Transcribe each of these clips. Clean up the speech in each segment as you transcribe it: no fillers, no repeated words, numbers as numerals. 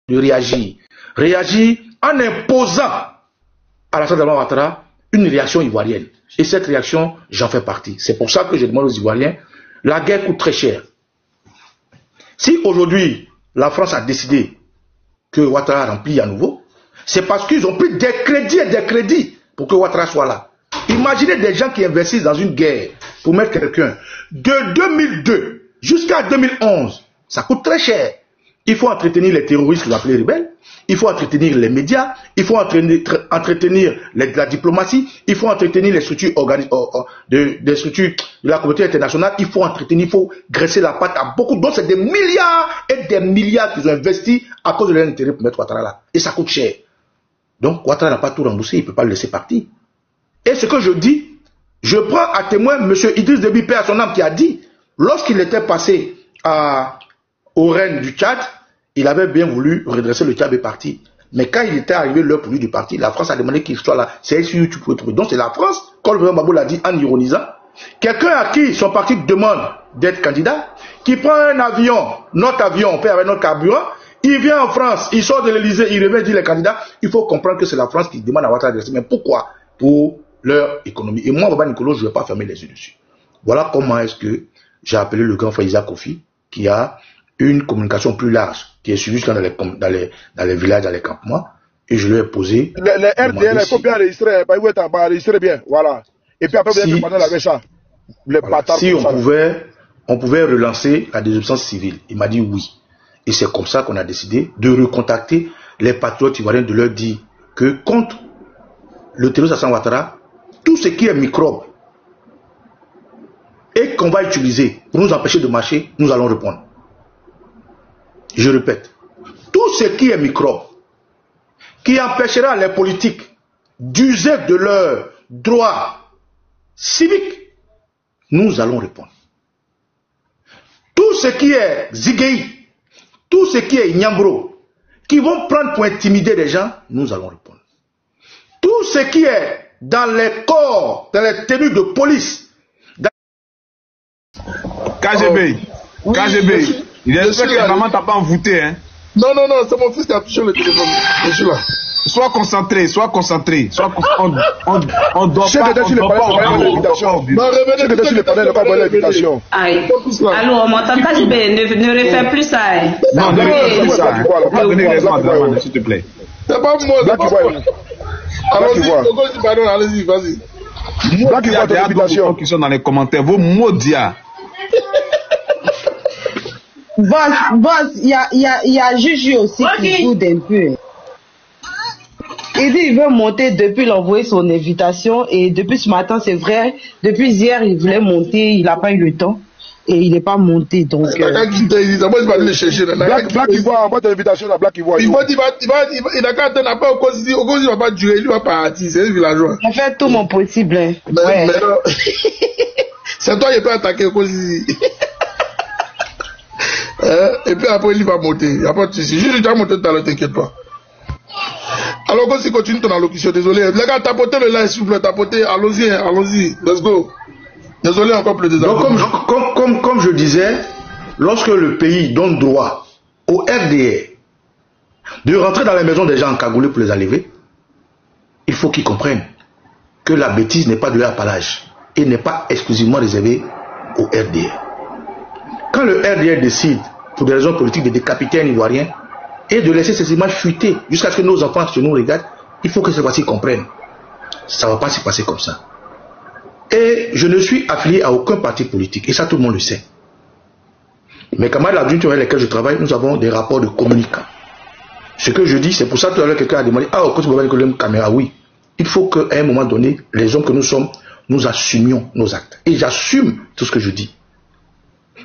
de réagir. Réagir en imposant à la Dramane Ouattara une réaction ivoirienne. Et cette réaction, j'en fais partie. C'est pour ça que je demande aux Ivoiriens, la guerre coûte très cher. Si aujourd'hui, la France a décidé que Ouattara remplit à nouveau, c'est parce qu'ils ont pris des crédits et des crédits pour que Ouattara soit là. Imaginez des gens qui investissent dans une guerre pour mettre quelqu'un. De 2002 jusqu'à 2011, ça coûte très cher. Il faut entretenir les terroristes, vous appelez rebelles. Il faut entretenir les médias. Il faut entretenir la diplomatie. Il faut entretenir les structures, des structures de la communauté internationale. Il faut entretenir, il faut graisser la patte à beaucoup d'autres. C'est des milliards et des milliards qu'ils ont investis à cause de leur intérêt pour mettre Ouattara là. Et ça coûte cher. Donc Ouattara n'a pas tout remboursé. Il ne peut pas le laisser partir. Et ce que je dis, je prends à témoin M. Idriss Déby, paix à son âme, qui a dit, lorsqu'il était passé au règne du Tchad, il avait bien voulu redresser le Tchad et partir. Mais quand il était arrivé l'heure pour lui de partir, la France a demandé qu'il soit là. C'est sur YouTube pour trouver. Donc c'est la France, comme le président Gbagbo l'a dit en ironisant, quelqu'un à qui son parti demande d'être candidat, qui prend un avion, notre avion, on paie avec notre carburant, il vient en France, il sort de l'Elysée, il revient dire les candidats, il faut comprendre que c'est la France qui demande à Ouattara de rester. Mais pourquoi? Pour leur économie. Et moi, Baba Nicolo, je ne vais pas fermer les yeux dessus. Voilà comment est-ce que j'ai appelé le grand frère Isaac Kofi, qui a une communication plus large, qui est suivie dans les villages, dans les campements, et je lui ai posé... Les RDL, il faut bien enregistrer, enregistrer bien, voilà. Et puis après, vous allez demander avec ça. Si on pouvait relancer la désobéissance civile, il m'a dit oui. Et c'est comme ça qu'on a décidé de recontacter les patriotes ivoiriens, de leur dire que contre le terroriste Alassane Ouattara, tout ce qui est microbe et qu'on va utiliser pour nous empêcher de marcher, nous allons répondre. Je répète, tout ce qui est microbe qui empêchera les politiques d'user de leurs droits civiques, nous allons répondre. Tout ce qui est zigei, tout ce qui est Nyambro, qui vont prendre pour intimider les gens, nous allons répondre. Tout ce qui est dans les corps, dans les tenues de police. KGB, KGB, j'espère que maman t'a pas envoûté, hein. Non, c'est mon fils qui a touché le téléphone. Je suis là. Sois concentré, sois concentré. On doit pas l'invitation. Aïe. Allô, on m'entend KGB, ne refais plus ça. Non, ne refais plus ça. Donnez-moi, s'il te plaît. C'est pas moi, allez-y, vas-y. Il y a des gens qui sont dans les commentaires, vos maudias. Boss, il y a Juju aussi qui boude un peu. Il dit qu'il veut monter depuis l'envoyer son invitation et depuis ce matin, c'est vrai, depuis hier, il voulait monter, il n'a pas eu le temps et il n'est pas monté. Donc. Black Ivoire, envoie ton invitation à Black Ivoire. Il n'a qu'à attendre après au cause il ne va pas durer, il va partir, c'est un villageois. Je fais tout mon possible. Hein. Mais non, c'est toi qui peux attaquer au cause. Et puis après, il va monter. Il n'y a pas de souci. Je vais déjà monter tout à l'heure, t'inquiète pas. Alors, quand tu continues ton allocution, désolé. Les gars, tapotez le live, s'il vous plaît, tapotez. Allons-y, allons-y. Let's go. Désolé encore plus des comme je disais, lorsque le pays donne droit au RDR de rentrer dans les maisons des gens encagoulés pour les enlever, il faut qu'ils comprennent que la bêtise n'est pas de leur appellage et n'est pas exclusivement réservée au RDR. Quand le RDR décide, pour des raisons politiques, de décapiter un Ivoirien et de laisser ces images fuiter jusqu'à ce que nos enfants se nous regardent, il faut que cette fois-ci comprennent. Ça ne va pas se passer comme ça. Et je ne suis affilié à aucun parti politique, et ça tout le monde le sait. Mes camarades adultes avec lesquels je travaille, nous avons des rapports de communicants. Ce que je dis, c'est pour ça que tout à l'heure quelqu'un a demandé, ah, au côté de la caméra, oui. Il faut qu'à un moment donné, les hommes que nous sommes, nous assumions nos actes. Et j'assume tout ce que je dis.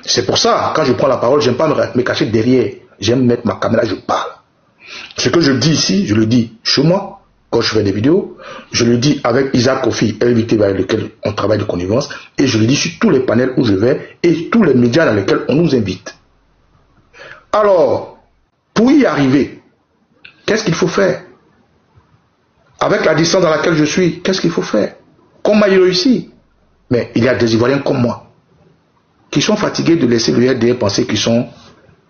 C'est pour ça, quand je prends la parole, je n'aime pas me cacher derrière. J'aime mettre ma caméra, je parle. Ce que je dis ici, je le dis chez moi, quand je fais des vidéos. Je le dis avec Isaac Kofi, invité avec lequel on travaille de connivence. Et je le dis sur tous les panels où je vais et tous les médias dans lesquels on nous invite. Alors, pour y arriver, qu'est-ce qu'il faut faire? Avec la distance dans laquelle je suis, qu'est-ce qu'il faut faire? Comment y réussir? Mais il y a des Ivoiriens comme moi qui sont fatigués de laisser le RDR penser qu'ils sont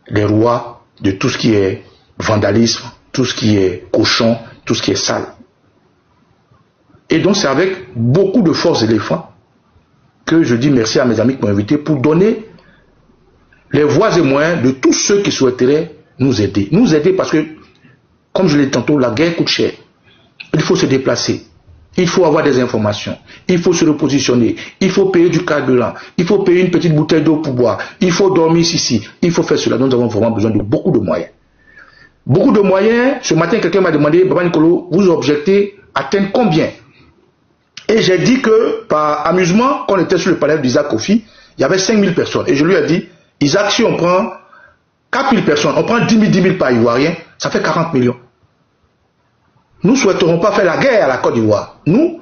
les rois de tout ce qui est vandalisme, tout ce qui est cochon, tout ce qui est sale. Et donc c'est avec beaucoup de force d'éléphant que je dis merci à mes amis qui m'ont invité pour donner les voies et moyens de tous ceux qui souhaiteraient nous aider. Nous aider parce que, comme je l'ai dit tantôt, la guerre coûte cher. Il faut se déplacer. Il faut avoir des informations. Il faut se repositionner. Il faut payer du carburant. Il faut payer une petite bouteille d'eau pour boire. Il faut dormir ici. Il faut faire cela. Nous avons vraiment besoin de beaucoup de moyens. Beaucoup de moyens. Ce matin, quelqu'un m'a demandé, Baba Nicolo, vous objectez atteindre combien? Et j'ai dit que, par amusement, quand on était sur le panel d'Isaac Kofi, il y avait 5000 personnes. Et je lui ai dit, Isaac, si on prend 4000 personnes, on prend 10 000 par Ivoirien, ça fait 40 millions. Nous ne souhaiterons pas faire la guerre à la Côte d'Ivoire. Nous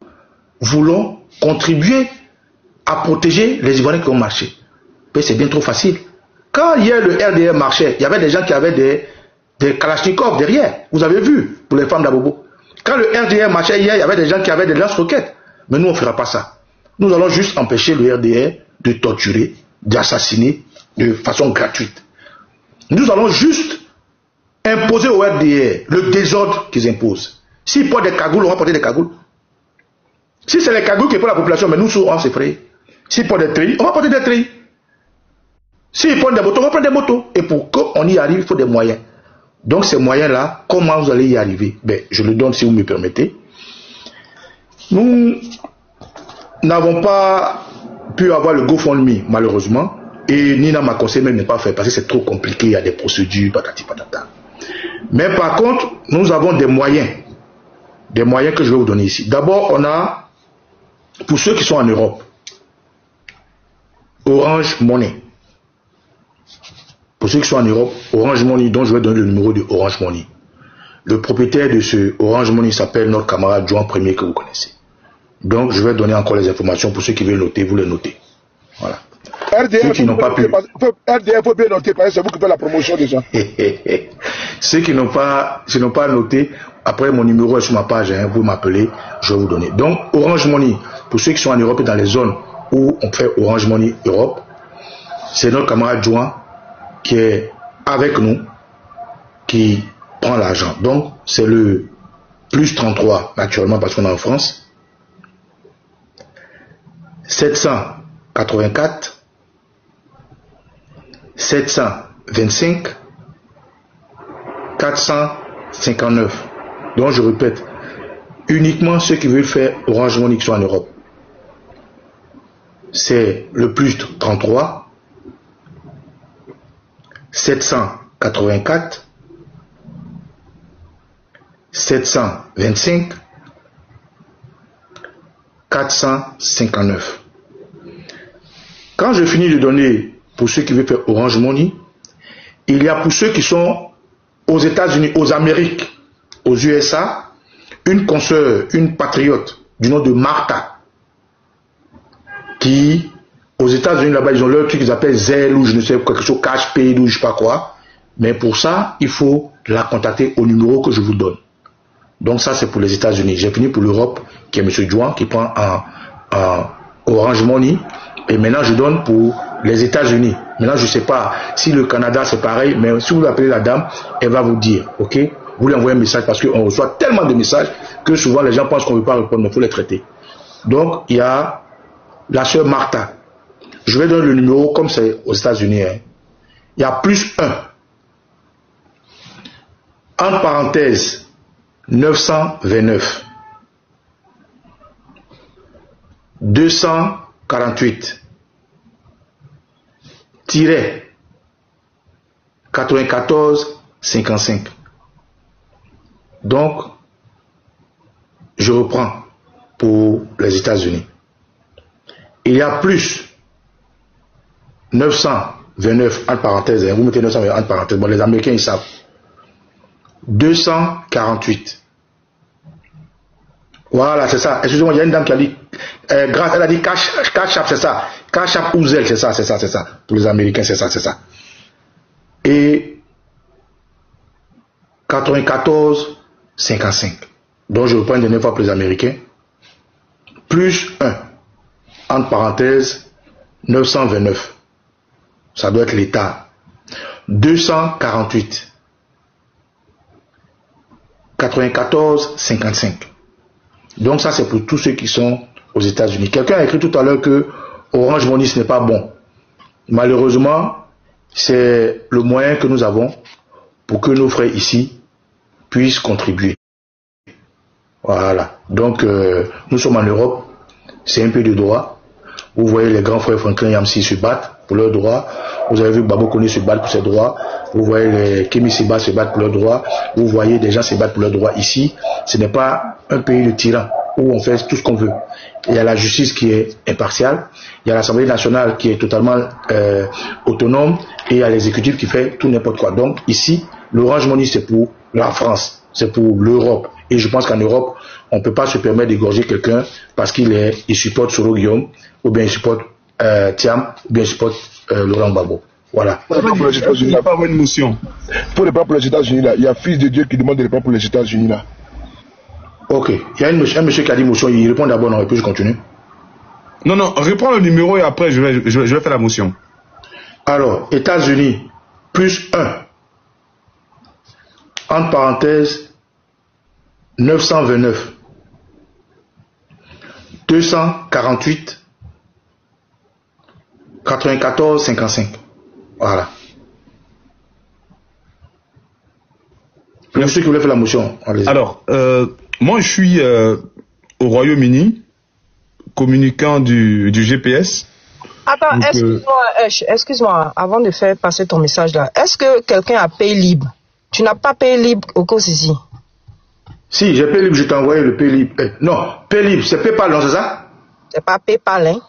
voulons contribuer à protéger les Ivoiriens qui ont marché. Mais c'est bien trop facile. Quand hier le RDR marchait, il y avait des gens qui avaient des Kalachnikov derrière. Vous avez vu, pour les femmes d'Abobo. Quand le RDR marchait hier, il y avait des gens qui avaient des lance-roquettes. Mais nous, on ne fera pas ça. Nous allons juste empêcher le RDR de torturer, d'assassiner de façon gratuite. Nous allons juste imposer au RDR le désordre qu'ils imposent. S'ils portent des cagoules, on va porter des cagoules. Si c'est les cagoules qui portent la population, mais nous, on va s'effrayer. S'ils portent des treillis, on va porter des treillis. S'ils prennent des motos, on va prendre des motos. Et pour qu'on y arrive, il faut des moyens. Donc ces moyens-là, comment vous allez y arriver? Ben, je le donne si vous me permettez. Nous n'avons pas pu avoir le GoFundMe, malheureusement. Et Nina m'a conseillé même de ne pas faire parce que c'est trop compliqué, il y a des procédures, patati patata. Mais par contre, nous avons des moyens que je vais vous donner ici. D'abord, on a, pour ceux qui sont en Europe, Orange Money. Pour ceux qui sont en Europe, Orange Money, dont je vais donner le numéro de Orange Money. Le propriétaire de ce Orange Money s'appelle notre camarade Juan Premier que vous connaissez. Donc, je vais donner encore les informations pour ceux qui veulent noter, vous les notez. Voilà. RDF, ceux qui n'ont pas pu. RDF, faut bien noter, parce que c'est vous qui faites la promotion déjà. Ceux qui n'ont pas noté, après mon numéro est sur ma page, hein, vous m'appelez, je vais vous donner. Donc, Orange Money, pour ceux qui sont en Europe et dans les zones où on fait Orange Money Europe, c'est notre camarade Juan qui est avec nous, qui prend l'argent. Donc, c'est le plus 33, naturellement, parce qu'on est en France. 784 725 459. Donc je répète, uniquement ceux qui veulent faire Orange Money qui sont en Europe. C'est le plus 33 784 725 459. Quand je finis de donner pour ceux qui veulent faire Orange Money, il y a pour ceux qui sont aux États-Unis, aux Amériques, aux USA, une consoeur, une patriote du nom de Martha, qui, aux États-Unis, là-bas, ils ont leur truc qu'ils appellent Zelle ou je ne sais quelque chose, Cash Pay ou je ne sais pas quoi. Mais pour ça, il faut la contacter au numéro que je vous donne. Donc ça, c'est pour les États-Unis. J'ai fini pour l'Europe, qui est M. Juan, qui prend un Orange Money. Et maintenant, je donne pour les États-Unis. Maintenant, je ne sais pas si le Canada, c'est pareil, mais si vous appelez la dame, elle va vous dire, ok? Vous lui envoyez un message parce qu'on reçoit tellement de messages que souvent les gens pensent qu'on ne veut pas répondre, mais il faut les traiter. Donc, il y a la sœur Martha. Je vais donner le numéro comme c'est aux États-Unis. Hein. Il y a plus 1. Entre parenthèses, 929. 248. 94 55. Donc, je reprends pour les États-Unis. Il y a plus 929 entre parenthèses, vous mettez 929 entre parenthèses, bon, les Américains ils savent. 248. Voilà, c'est ça. Excusez-moi, il y a une dame qui a dit, elle a dit cash up, c'est ça. Cash up ou Zelle, c'est ça. Pour les Américains, c'est ça. Et 94 55. Donc je reprends une dernière fois pour les Américains. Plus 1. Entre parenthèses, 929. Ça doit être l'État. 248. 94 55. Donc ça, c'est pour tous ceux qui sont aux États-Unis. Quelqu'un a écrit tout à l'heure que Orange Money, ce n'est pas bon. Malheureusement, c'est le moyen que nous avons pour que nos frères ici puissent contribuer. Voilà. Donc, nous sommes en Europe. C'est un pays de droit. Vous voyez les grands frères Franklin Yamsi se battent pour leurs droits. Vous avez vu Babo Koné se battre pour ses droits. Vous voyez les Kémy Séba se battre pour leurs droits. Vous voyez des gens se battre pour leurs droits ici. Ce n'est pas un pays de tyrans où on fait tout ce qu'on veut. Il y a la justice qui est impartiale. Il y a l'Assemblée nationale qui est totalement autonome. Et il y a l'exécutif qui fait tout n'importe quoi. Donc ici, l'Orange Money, c'est pour la France. C'est pour l'Europe. Et je pense qu'en Europe, on ne peut pas se permettre d'égorger quelqu'un parce qu'il supporte Soro Guillaume, ou bien il supporte Thiam, ou bien il supporte Laurent Gbagbo. Voilà. Il n'y a pas une motion. Pour les plans pour les États-Unis, là, il y a Fils de Dieu qui demande des plans pour les États-Unis, là. Ok. Il y a un monsieur qui a dit motion, il répond d'abord, non, et puis je continue. Non, reprends le numéro et après je vais faire la motion. Alors, États-Unis, plus 1. Entre parenthèses, 929 248 94 55. Voilà. Monsieur qui voulait faire la motion. Alors, moi je suis au Royaume-Uni, communicant du GPS. Attends, excuse-moi, avant de faire passer ton message là, est-ce que quelqu'un a payé libre? Tu n'as pas payé libre au cause ici? Si, j'ai payé libre, je t'ai envoyé le pay libre. Non, pay libre, c'est PayPal, non, c'est ça? C'est pas PayPal, hein?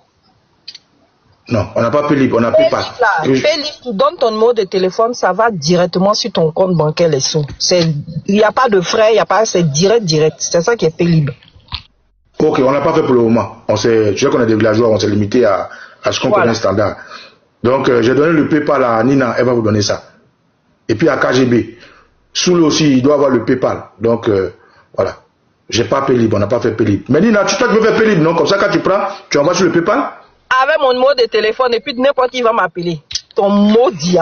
Non, on n'a pas pay libre, on a PayPal. Pay libre, tu donnes ton numéro de téléphone, ça va directement sur ton compte bancaire, les sous. Il n'y a pas de frais, c'est direct. C'est ça qui est pay libre. Ok, on n'a pas fait pour le moment. Tu sais qu'on est des villageois, on s'est limité à ce qu'on connaît standard. Donc, j'ai donné le PayPal à Nina, elle va vous donner ça. Et puis à KGB. Soul aussi, il doit avoir le PayPal. Donc, voilà. J'ai pas pay libre, on n'a pas fait pay libre. Mais Nina, toi tu veux faire pay libre, non? Comme ça, quand tu prends, tu envoies sur le PayPal? Avec mon numéro de téléphone, et puis n'importe qui va m'appeler. Ton maudit.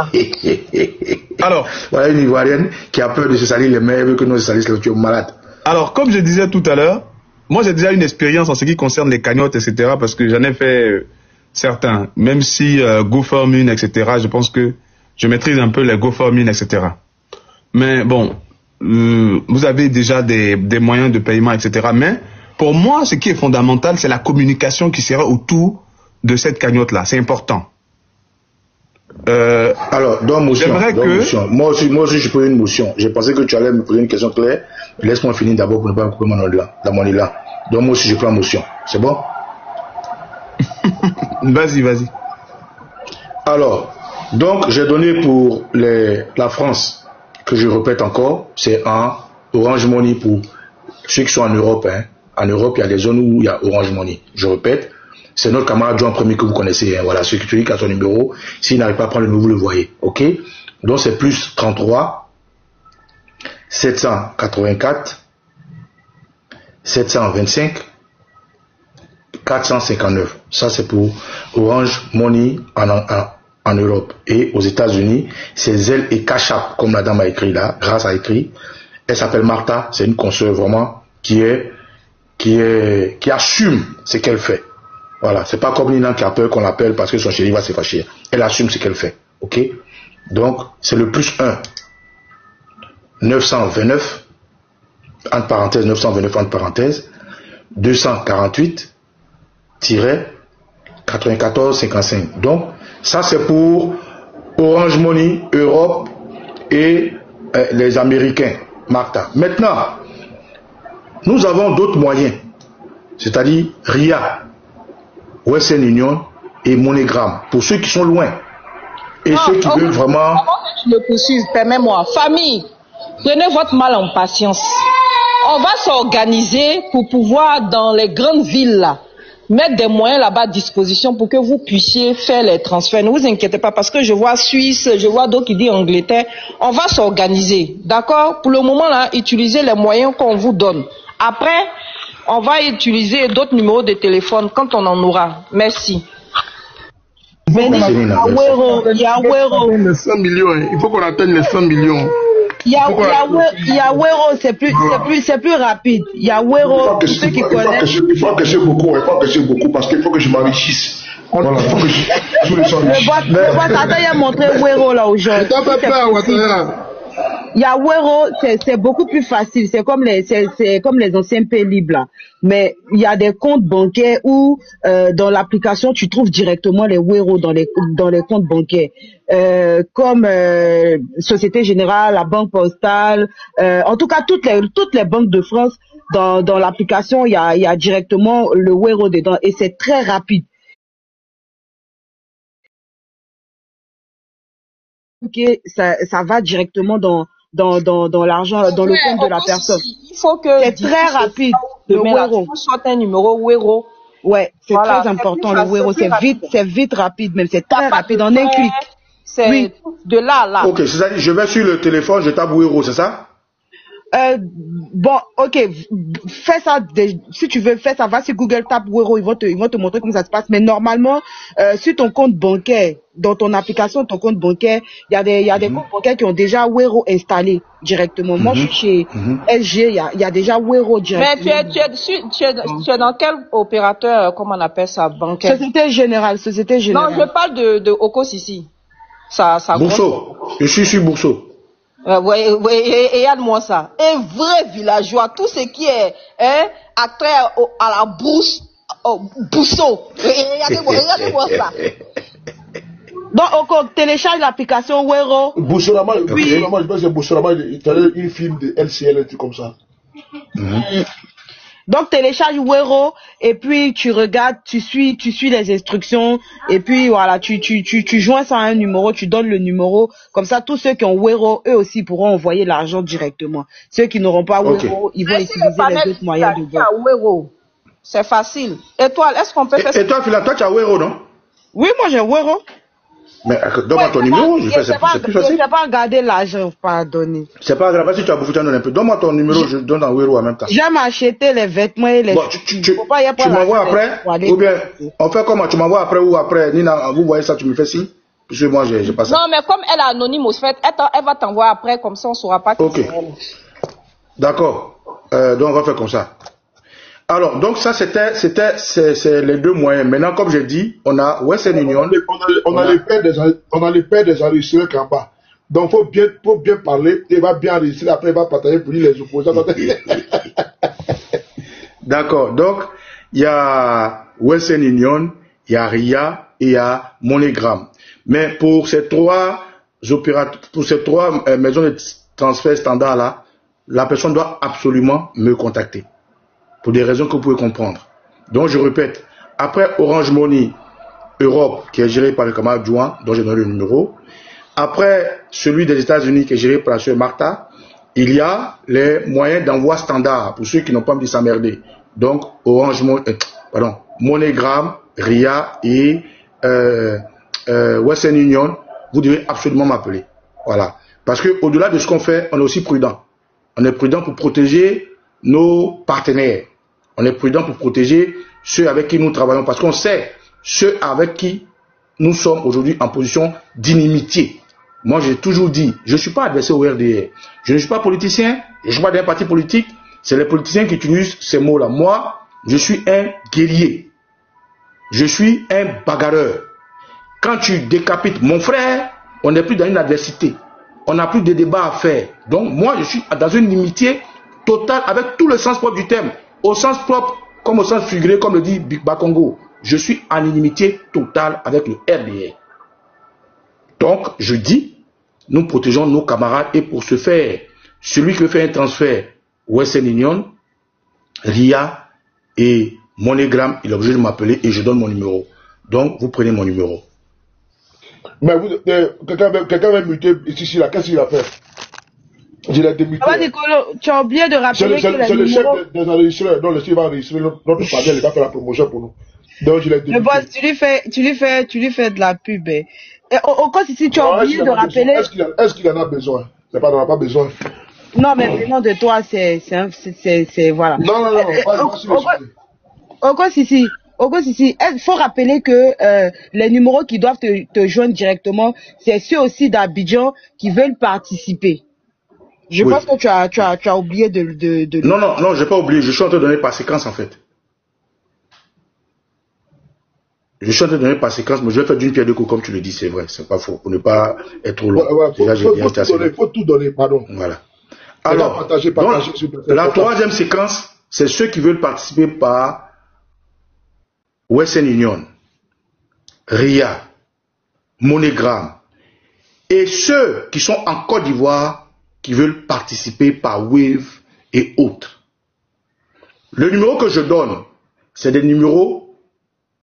Alors, voilà une Ivoirienne qui a peur de se salir les mains, elle veut que nous se salissent le malade. Alors, comme je disais tout à l'heure, moi j'ai déjà une expérience en ce qui concerne les cagnottes, etc. Parce que j'en ai fait certains. Même si GoFundMe, etc. Je pense que je maîtrise un peu les GoFundMe, etc. Mais bon, vous avez déjà des moyens de paiement, etc. Mais pour moi, ce qui est fondamental, c'est la communication qui sera autour de cette cagnotte-là. C'est important. Alors, dans motion, motion. Moi aussi, je pose une motion. J'ai pensé que tu allais me poser une question claire. Laisse-moi finir d'abord pour ne pas me couper mon élan. Donc moi aussi, je prends motion. C'est bon? Vas-y. Alors, donc, j'ai donné pour la France, que je répète encore, c'est un Orange Money pour ceux qui sont en Europe. Hein. En Europe, il y a des zones où il y a Orange Money. Je répète, c'est notre camarade Jean Premier que vous connaissez. Hein. Voilà, celui qui a son numéro. S'il n'arrive pas à prendre le numéro, vous le voyez. OK? Donc, c'est plus 33 784 725 459. Ça, c'est pour Orange Money en Europe. Et aux États-Unis, c'est Zelle et Cash App, comme la dame a écrit là, Grâce a écrit. Elle s'appelle Martha, c'est une consoeur vraiment qui assume ce qu'elle fait. Voilà, c'est pas comme Nina qui a peur qu'on l'appelle parce que son chéri va se fâcher. Elle assume ce qu'elle fait. OK? Donc, c'est le plus 1. 929, entre parenthèses, 929 entre parenthèses, 248, 94 55. Donc, ça c'est pour Orange Money, Europe et les Américains. Martha. Maintenant, nous avons d'autres moyens, c'est-à-dire RIA, Western Union et MoneyGram, pour ceux qui sont loin. Et ceux qui veulent vraiment... Avant que tu me poursuives, permets-moi. Famille, prenez votre mal en patience. On va s'organiser pour pouvoir, dans les grandes villes là, mettre des moyens là-bas à disposition pour que vous puissiez faire les transferts. Ne vous inquiétez pas, parce que je vois Suisse, je vois d'autres qui disent Angleterre. On va s'organiser, d'accord? Pour le moment là, utilisez les moyens qu'on vous donne. Après, on va utiliser d'autres numéros de téléphone quand on en aura. Merci. Les 100 millions, il faut qu'on atteigne les 100 millions. Il y a Wero, c'est plus rapide. Il y a Wero, pour ceux qui connaissent. Il faut que j'ai beaucoup parce qu'il faut que je m'enrichisse. Voilà, il faut que je me s'enrichisse. Le boss, attends, il a montré Wero là aujourd'hui. Il y a Wero, c'est beaucoup plus facile. C'est comme les anciens pays libres là. Mais il y a des comptes bancaires où dans l'application tu trouves directement les Wero dans les comptes bancaires. Comme Société Générale, la Banque Postale, en tout cas toutes les banques de France dans l'application il y a directement le Wero dedans et c'est très rapide. Ok, ça va directement dans l'argent, dans le compte de la personne. Il faut que c'est très rapide. Le Wero. Soit un numéro Wero. Ouais, c'est très important le Wero. C'est vite rapide, même c'est très rapide en un clic. C'est de là à là. Ok, c'est-à-dire je vais sur le téléphone, je tape Wero, c'est ça? Bon, ok, fais ça, si tu veux, fais ça, va sur Google, tape Wero, ils vont te montrer comment ça se passe. Mais normalement, sur ton compte bancaire, dans ton application, ton compte bancaire, il y a des comptes bancaires qui ont déjà Wero installé directement. Moi, je suis chez SG, il y a déjà Wero directement. Mais tu es dans quel opérateur, comment on appelle ça, bancaire? Société Générale. Non, je parle de Okos ici. Ça Bourseau. Je suis sur Bourseau. Oui, et regarde-moi ça. Un vrai villageois, tout ce qui est acteur à la bourse, Bourseau. Regardez-moi ça. Donc, on télécharge l'application Wero. Boursorama, je pense que c'est Boursorama, il y a une film de LCL, un truc comme ça. Donc, télécharge Wero et puis tu regardes, tu suis les instructions et puis voilà, tu joins ça à un numéro, tu donnes le numéro. Comme ça, tous ceux qui ont Wero, eux aussi pourront envoyer l'argent directement. Ceux qui n'auront pas Wero, ils vont utiliser les autres moyens de vote. C'est facile. Étoile, est-ce qu'on peut faire ça? Et toi, Phila, toi, tu as Wero, non? Oui, moi j'ai Wero. Mais donne-moi ton numéro, c'est plus facile. Je ne vais pas regarder l'argent, pas donner. C'est pas grave, si tu as bouffé, tu en donnes un peu. Donne-moi ton numéro, je donne en Wero en même temps. J'aime acheter les vêtements et les... Bon, tu m'envoies après, ou bien, on fait comment? Tu m'envoies après ou après, Nina, vous voyez ça, tu me fais signe? Parce que moi, j'ai pas ça. Non, mais comme elle est anonyme, au fait, elle va t'envoyer après, comme ça, on ne saura pas qui c'est elle. D'accord. Donc, on va faire comme ça. Alors, donc ça, c'est les deux moyens. Maintenant, comme j'ai dit, on a Western Union. On a les paires des enregistreurs en bas. Donc, faut bien parler. Il va bien enregistrer. Après, il va partager pour les opposants. D'accord. Donc, il y a Western Union, il y a RIA et il y a MoneyGram. Mais pour ces trois maisons de transfert standard là, la personne doit absolument me contacter. Pour des raisons que vous pouvez comprendre. Donc je répète, après Orange Money Europe, qui est géré par le camarade Juan, dont j'ai donné le numéro, après celui des États-Unis, qui est géré par la sœur Martha, il y a les moyens d'envoi standard, pour ceux qui n'ont pas envie de s'emmerder. Donc Orange Money, MoneyGram, RIA et Western Union, vous devez absolument m'appeler. Voilà. Parce que au-delà de ce qu'on fait, on est aussi prudent. On est prudent pour protéger nos partenaires. On est prudent pour protéger ceux avec qui nous travaillons parce qu'on sait ceux avec qui nous sommes aujourd'hui en position d'inimitié. Moi, j'ai toujours dit, je ne suis pas adversaire au RDR. Je ne suis pas politicien, je ne suis pas d'un parti politique. C'est les politiciens qui utilisent ces mots-là. Moi, je suis un guerrier. Je suis un bagarreur. Quand tu décapites mon frère, on n'est plus dans une adversité. On n'a plus de débat à faire. Donc, moi, je suis dans une inimitié totale avec tout le sens propre du terme. Au sens propre comme au sens figuré, comme le dit Big Bakongo. Je suis en inimitié totale avec le RDR. Donc, je dis, nous protégeons nos camarades et pour ce faire, celui qui veut faire un transfert Western Union, RIA et MoneyGram, il est obligé de m'appeler et je donne mon numéro. Donc, vous prenez mon numéro. Mais quelqu'un va muter ici, là, qu'est-ce qu'il a fait? Je l'ai démuté. Tu as oublié de rappeler que c'est le chef des enregistreurs. Non, le chef va enregistrer notre panel, il va faire la promotion pour nous. Donc, je l'ai démuté. Le boss, tu lui fais de la pub. Et au cas si tu as oublié de rappeler. Est-ce qu'il en a besoin? Il n'en a pas besoin. Non, mais venant de toi, c'est voilà. Non, au cas ici, il faut rappeler que les numéros qui doivent te joindre directement, c'est ceux aussi d'Abidjan qui veulent participer. Je Oui. pense que tu as oublié de... Non, j'ai pas oublié. Je suis en train de donner par séquence, en fait. Je suis en train de donner par séquence, mais je vais faire d'une pierre deux coups, comme tu le dis, c'est vrai, c'est pas faux, pour ne pas être trop long. Déjà, faut tout donner, pardon. Voilà. Alors, la troisième séquence, c'est ceux qui veulent participer par Western Union, RIA, MoneyGram, et ceux qui sont en Côte d'Ivoire qui veulent participer par Wave et autres. Le numéro que je donne, c'est des numéros,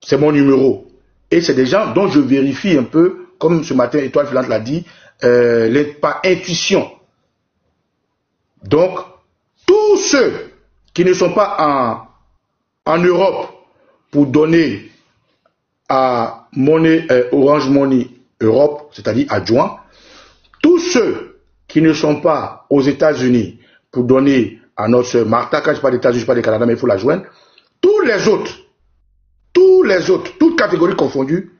c'est mon numéro. Et c'est des gens dont je vérifie un peu, comme ce matin Étoile Filante l'a dit, par intuition. Donc, tous ceux qui ne sont pas en Europe pour donner à Orange Money Europe, c'est-à-dire adjoint, tous ceux qui ne sont pas aux États-Unis pour donner à notre soeur Martha, quand je parle des États-Unis, je parle du Canada, mais il faut la joindre, tous les autres, toutes catégories confondues,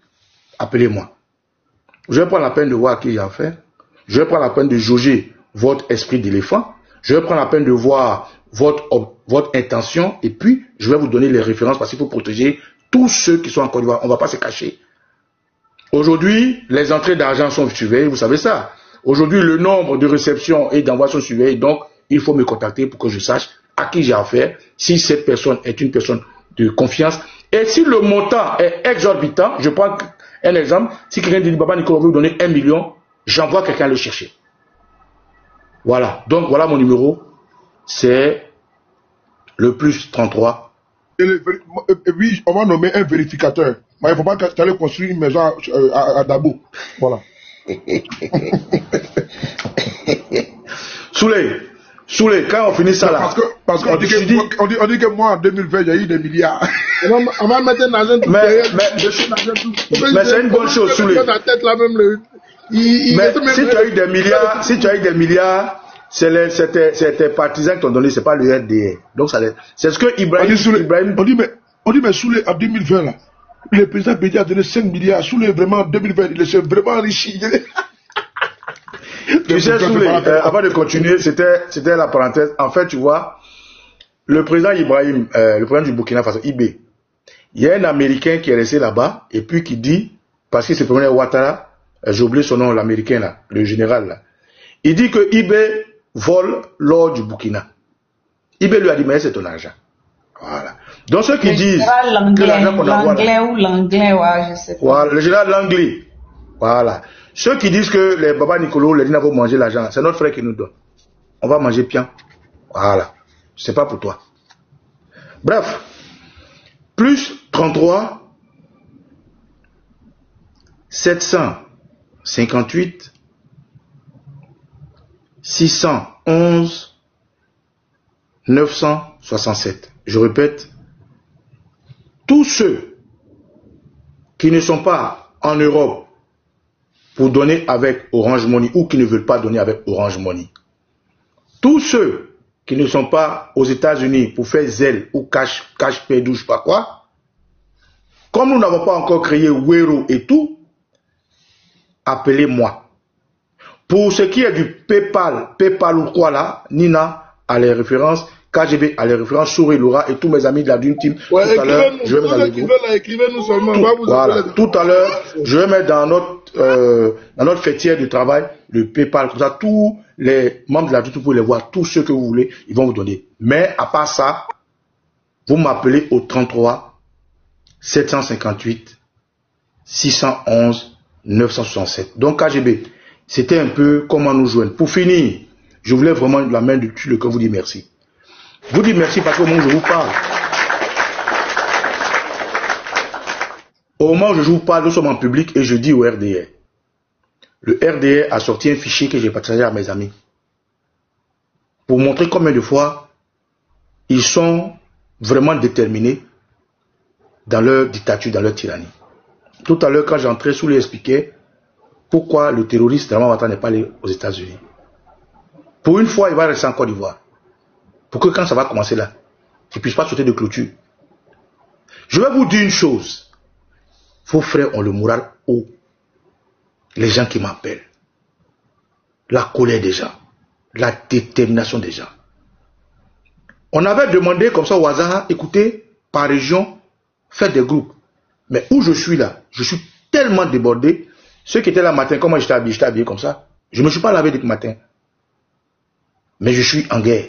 appelez-moi. Je vais prendre la peine de voir qui j'en fais. Je vais prendre la peine de jauger votre esprit d'éléphant. Je vais prendre la peine de voir votre intention. Et puis, je vais vous donner les références parce qu'il faut protéger tous ceux qui sont en Côte d'Ivoire. On ne va pas se cacher. Aujourd'hui, les entrées d'argent sont surveillées. Vous savez ça. Aujourd'hui, le nombre de réceptions et d'envois sont surveillés. Donc, il faut me contacter pour que je sache à qui j'ai affaire. Si cette personne est une personne de confiance. Et si le montant est exorbitant, je prends un exemple, si quelqu'un dit Baba Nicolas veut vous donner 1 million, j'envoie quelqu'un le chercher. Voilà, donc voilà mon numéro, c'est le plus 33. Et oui, on va nommer un vérificateur. Mais il ne faut pas que tu ailles construire une maison à Dabo. Voilà. Souley, quand on finit ça là. Parce qu'on dit que moi en 2020 il y a eu des milliards. On va mettre un agent tout mais c'est une bonne chose, Souley. Mais si tu as eu des milliards, c'est tes partisans qui t'ont donné, c'est pas le RDR. Donc c'est ce que Ibrahim. On dit mais Souley en 2020 là, le président Bédia a donné 5 milliards. Souley vraiment en 2020, il s'est vraiment enrichi. Tu sais, Souley, avant de continuer, c'était la parenthèse. En fait, tu vois, le président Ibrahim, le président du Burkina Faso, IB, il y a un Américain qui est resté là-bas et puis qui dit, parce qu'il se prenait Ouattara, j'ai oublié son nom, l'Américain là, le général là, il dit que IB vole l'or du Burkina. IB lui a dit, mais c'est ton argent. Voilà. Donc ceux qui disent que l'argent qu'on envoie là, ouais, je sais pas. voilà, le général Langlais. Voilà. Ceux qui disent que les Baba Nicolo, les Dina vont manger l'argent, c'est notre frère qui nous donne. On va manger bien. Voilà. C'est pas pour toi. Bref. Plus 33 758 611 967. Je répète. Tous ceux qui ne sont pas en Europe pour donner avec Orange Money ou qui ne veulent pas donner avec Orange Money. Tous ceux qui ne sont pas aux États-Unis pour faire Zelle ou Cash Pay, je sais pas quoi, comme nous n'avons pas encore créé Wero et tout, appelez-moi. Pour ce qui est du PayPal ou quoi là, Nina a les références, KGB a les références, Souri Laura et tous mes amis de la Dream Team. Ouais, tout à l'heure, je vais mettre écrivez-nous seulement. Tout à l'heure, je vais mettre dans notre fêtière du travail le PayPal. Comme ça, tous les membres de la Dream Team, vous pouvez les voir, tous ceux que vous voulez, ils vont vous donner. Mais à part ça, vous m'appelez au 33 758 611 967. Donc KGB, c'était un peu comment nous joindre. Pour finir, je voulais vraiment la main de le que vous dire merci. Vous dites merci parce qu'au moment où je vous parle, nous sommes en public et je dis au RDR. Le RDR a sorti un fichier que j'ai partagé à mes amis pour montrer combien de fois ils sont vraiment déterminés dans leur dictature, dans leur tyrannie. Tout à l'heure, quand j'entrais, Souley expliquait pourquoi le terroriste Draman Ouattara n'est pas allé aux États-Unis. Pour une fois, il va rester en Côte d'Ivoire. Pour que quand ça va commencer là, il ne puisse pas sauter de clôture. Je vais vous dire une chose. Vos frères ont le moral haut. Les gens qui m'appellent. La colère des gens. la détermination des gens. On avait demandé comme ça au hasard, écoutez, par région, faites des groupes. Mais où je suis là, je suis tellement débordé. Ceux qui étaient là le matin, comment j'étais habillé comme ça. Je ne me suis pas lavé depuis le matin. Mais je suis en guerre.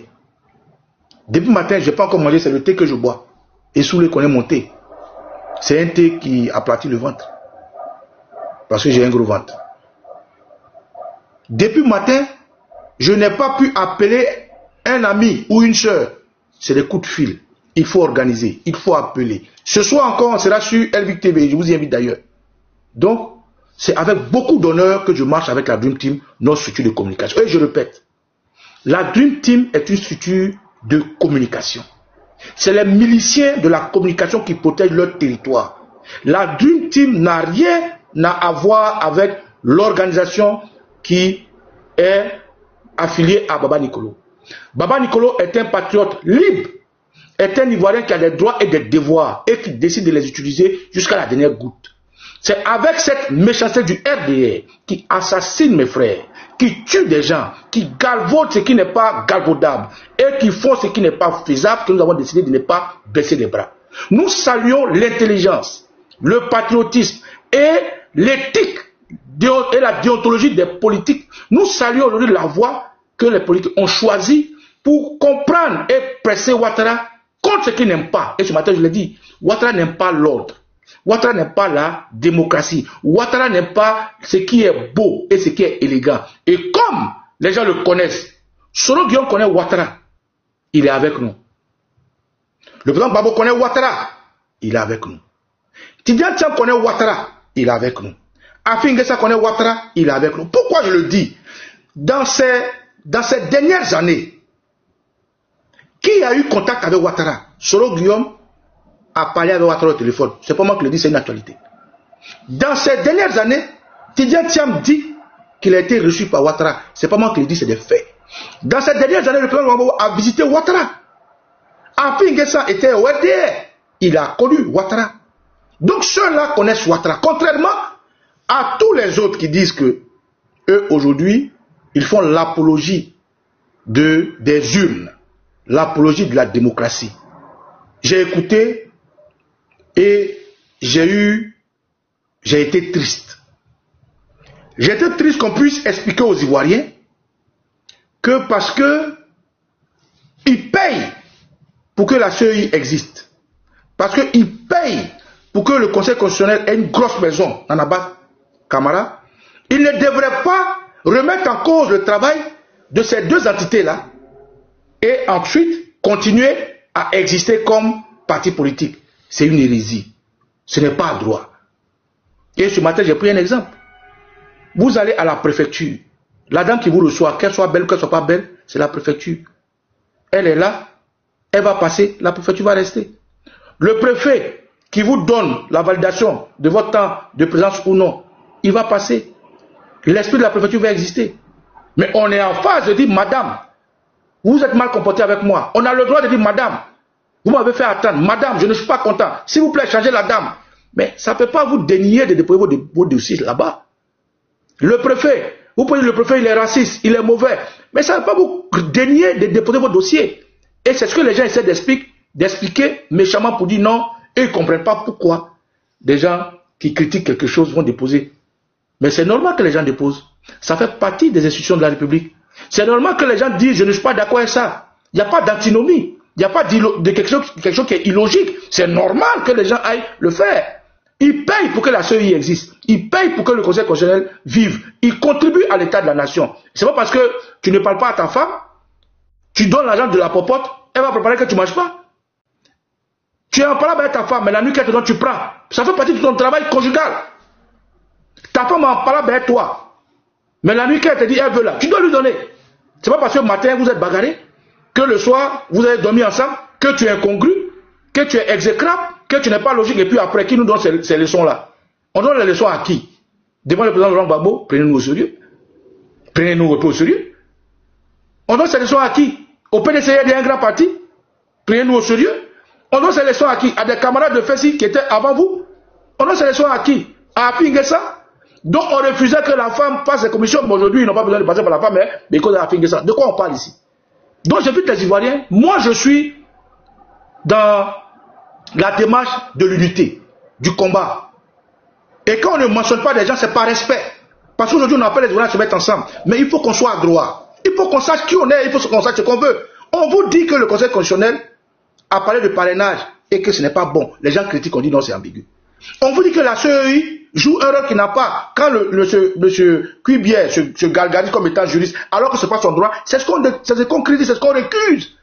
Depuis le matin, je n'ai pas encore mangé, c'est le thé que je bois. Et sous les connaît mon thé. C'est un thé qui aplatit le ventre. Parce que j'ai un gros ventre. Depuis le matin, je n'ai pas pu appeler un ami ou une soeur. C'est des coups de fil. Il faut organiser, il faut appeler. Ce soir encore, on sera sur Elvic TV. Je vous y invite d'ailleurs. Donc, c'est avec beaucoup d'honneur que je marche avec la Dream Team, notre structure de communication. Et je répète, la Dream Team est une structure de communication. C'est les miliciens de la communication qui protègent leur territoire. La Dream Team n'a rien à voir avec l'organisation qui est affiliée à Baba Nicolo. Baba Nicolo est un patriote libre, est un Ivoirien qui a des droits et des devoirs et qui décide de les utiliser jusqu'à la dernière goutte. C'est avec cette méchanceté du RDR qui assassine mes frères, qui tue des gens, qui galvaude ce qui n'est pas galvaudable et qui font ce qui n'est pas faisable que nous avons décidé de ne pas baisser les bras. Nous saluons l'intelligence, le patriotisme et l'éthique et la déontologie des politiques. Nous saluons aujourd'hui la voie que les politiques ont choisie pour comprendre et presser Ouattara contre ce qu'ils n'aiment pas. Et ce matin, je l'ai dit, Ouattara n'aime pas l'ordre. Ouattara n'aime pas la démocratie. Ouattara n'aime pas ce qui est beau et ce qui est élégant. Et comme les gens le connaissent, Soro Guillaume connaît Ouattara, il est avec nous. Le président Babo connaît Ouattara, il est avec nous. Tidiane Thiam connaît Ouattara, il est avec nous. Afi N'Guessa connaît Ouattara, il est avec nous. Pourquoi je le dis? Dans ces dernières années, qui a eu contact avec Ouattara? Soro Guillaume a parlé avec Ouattara au téléphone. C'est pas moi qui le dis, c'est une actualité. Dans ces dernières années, Tidiane Thiam dit qu'il a été reçu par Ouattara. C'est pas moi qui le dis, c'est des faits. Dans ces dernières années, le président Ouattara a visité Ouattara. Afi N'Guessa était au RDR. Il a connu Ouattara. Donc ceux-là connaissent Ouattara. Contrairement à tous les autres qui disent que eux aujourd'hui, ils font l'apologie des urnes, l'apologie de la démocratie. J'ai écouté et j'ai été triste. J'ai été triste qu'on puisse expliquer aux Ivoiriens que parce que ils payent pour que la CEI existe, parce qu'ils payent pour que le Conseil constitutionnel ait une grosse maison dans Naba Camara, ils ne devraient pas remettre en cause le travail de ces deux entités-là et ensuite continuer à exister comme parti politique. C'est une hérésie. Ce n'est pas droit. Et ce matin, j'ai pris un exemple. Vous allez à la préfecture. La dame qui vous reçoit, qu'elle soit belle ou qu'elle ne soit pas belle, c'est la préfecture. Elle est là, elle va passer, la préfecture va rester. Le préfet qui vous donne la validation de votre temps de présence ou non, il va passer. L'esprit de la préfecture va exister. Mais on est en phase de dire, madame, vous êtes mal comporté avec moi. On a le droit de dire, madame, vous m'avez fait attendre. Madame, je ne suis pas content. S'il vous plaît, changez la dame. Mais ça ne peut pas vous dénier de déposer vos dossiers là-bas. Le préfet, vous pouvez dire, le préfet, il est raciste, il est mauvais. Mais ça ne peut pas vous dénier de déposer vos dossiers. Et c'est ce que les gens essaient d'expliquer méchamment pour dire non. Et ils ne comprennent pas pourquoi des gens qui critiquent quelque chose vont déposer. Mais c'est normal que les gens déposent. Ça fait partie des institutions de la République. C'est normal que les gens disent, je ne suis pas d'accord avec ça. Il n'y a pas d'antinomie. Il n'y a pas de quelque chose qui est illogique. C'est normal que les gens aillent le faire. Ils payent pour que la CEI existe. Ils payent pour que le Conseil constitutionnel vive. Ils contribuent à l'état de la nation. C'est pas parce que tu ne parles pas à ta femme, tu donnes l'argent de la popote, elle va préparer que tu ne manges pas. Tu es en parlant avec ta femme, mais la nuit qu'elle te donne, tu prends. Ça fait partie de ton travail conjugal. Ta femme en parle avec toi, mais la nuit qu'elle te dit, elle veut là, tu dois lui donner. C'est pas parce que le matin vous êtes bagarré, que le soir vous avez dormi ensemble, que tu es incongru, que tu es exécrable, que tu n'es pas logique, et puis après, qui nous donne ces leçons-là? On donne les leçons à qui? Devant le président Laurent Gbagbo, prenez-nous au sérieux. Prenez-nous au sérieux. On donne ces leçons à qui? Au PDCA, il y a un grand parti. Prenez-nous au sérieux. On donne ces leçons à qui? À des camarades de Fessi qui étaient avant vous. On donne ces leçons à qui? À Afi N'Guessa. Donc on refusait que la femme fasse ses commissions. Mais aujourd'hui, ils n'ont pas besoin de passer par la femme, mais qu'on a fini ça. De quoi on parle ici? Donc j'invite les Ivoiriens. Moi, je suis dans la démarche de l'unité, du combat. Et quand on ne mentionne pas des gens, c'est par respect. Parce qu'aujourd'hui, on appelle les Ivoiriens à se mettre ensemble. Mais il faut qu'on soit à droit. Il faut qu'on sache qui on est, il faut qu'on sache ce qu'on veut. On vous dit que le Conseil constitutionnel a parlé de parrainage et que ce n'est pas bon. Les gens critiquent, on dit non, c'est ambigu. On vous dit que la CEI joue un rôle qui n'a pas. Quand monsieur Cuibier se galganise comme étant juriste, alors que ce n'est pas son droit, c'est ce qu'on critique, c'est ce qu'on récuse.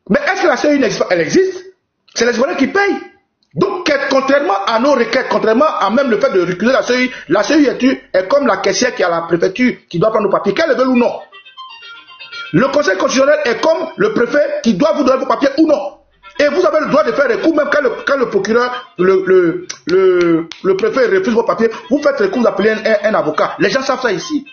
Mais est-ce que la CEI n'existe pas? Elle existe. C'est les Ivoiriens qui payent. Donc, contrairement à nos requêtes, contrairement à même le fait de recuser la CEI est comme la caissière qui est à la préfecture, qui doit prendre nos papiers, qu'elle le veuille ou non. Le Conseil constitutionnel est comme le préfet qui doit vous donner vos papiers ou non. Et vous avez le droit de faire recours, même quand le procureur, le préfet refuse vos papiers, vous faites recours, vous appelez un avocat. Les gens savent ça ici.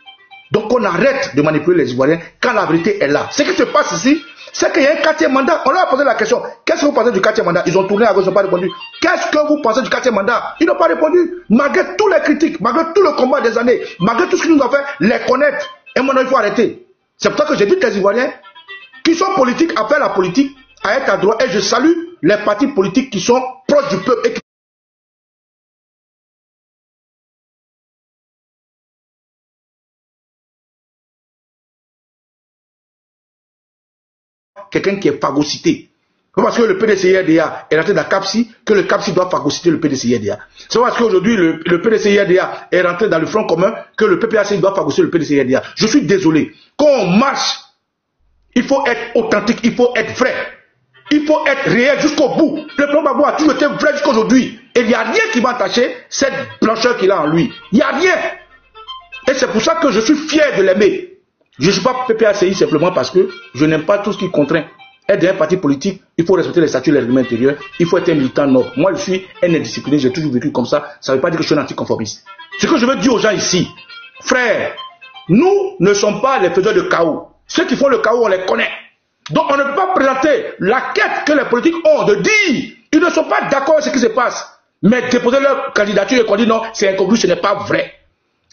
Donc on arrête de manipuler les Ivoiriens quand la vérité est là. Ce qui se passe ici, c'est qu'il y a un 4e mandat. On leur a posé la question. Qu'est-ce que vous pensez du 4e mandat? Ils ont tourné à gauche, ils n'ont pas répondu. Qu'est-ce que vous pensez du 4e mandat? Ils n'ont pas répondu. Malgré tous les critiques, malgré tout le combat des années, malgré tout ce qu'ils nous ont fait, les connaître. Et maintenant, il faut arrêter. C'est pour ça que j'invite les Ivoiriens qui sont politiques à faire la politique, à être à droite. Et je salue les partis politiques qui sont proches du peuple et qui quelqu'un qui est phagocyté. C'est parce que le PDCI-RDA est rentré dans CAPSI que le CAPSI doit phagocyter le PDCI-RDA. C'est parce qu'aujourd'hui le PDCI-RDA est rentré dans le Front commun que le PPAC doit phagocyter le PDCI-RDA. Je suis désolé. Quand on marche, il faut être authentique, il faut être vrai. Il faut être réel jusqu'au bout. Le président Gbagbo a toujours été vrai jusqu'aujourd'hui. Et il n'y a rien qui va entacher cette blancheur qu'il a en lui. Il n'y a rien. Et c'est pour ça que je suis fier de l'aimer. Je ne suis pas PPACI simplement parce que je n'aime pas tout ce qui contraint. Être un parti politique, il faut respecter les statuts et les règlements intérieurs. Il faut être un militant noble. Moi, je suis un indiscipliné, j'ai toujours vécu comme ça. Ça ne veut pas dire que je suis un anticonformiste. Ce que je veux dire aux gens ici, frères, nous ne sommes pas les faiseurs de chaos. Ceux qui font le chaos, on les connaît. Donc, on ne peut pas présenter la quête que les politiques ont de dire. Ils ne sont pas d'accord avec ce qui se passe. Mais déposer leur candidature et qu'on dit non, c'est incongru, ce n'est pas vrai.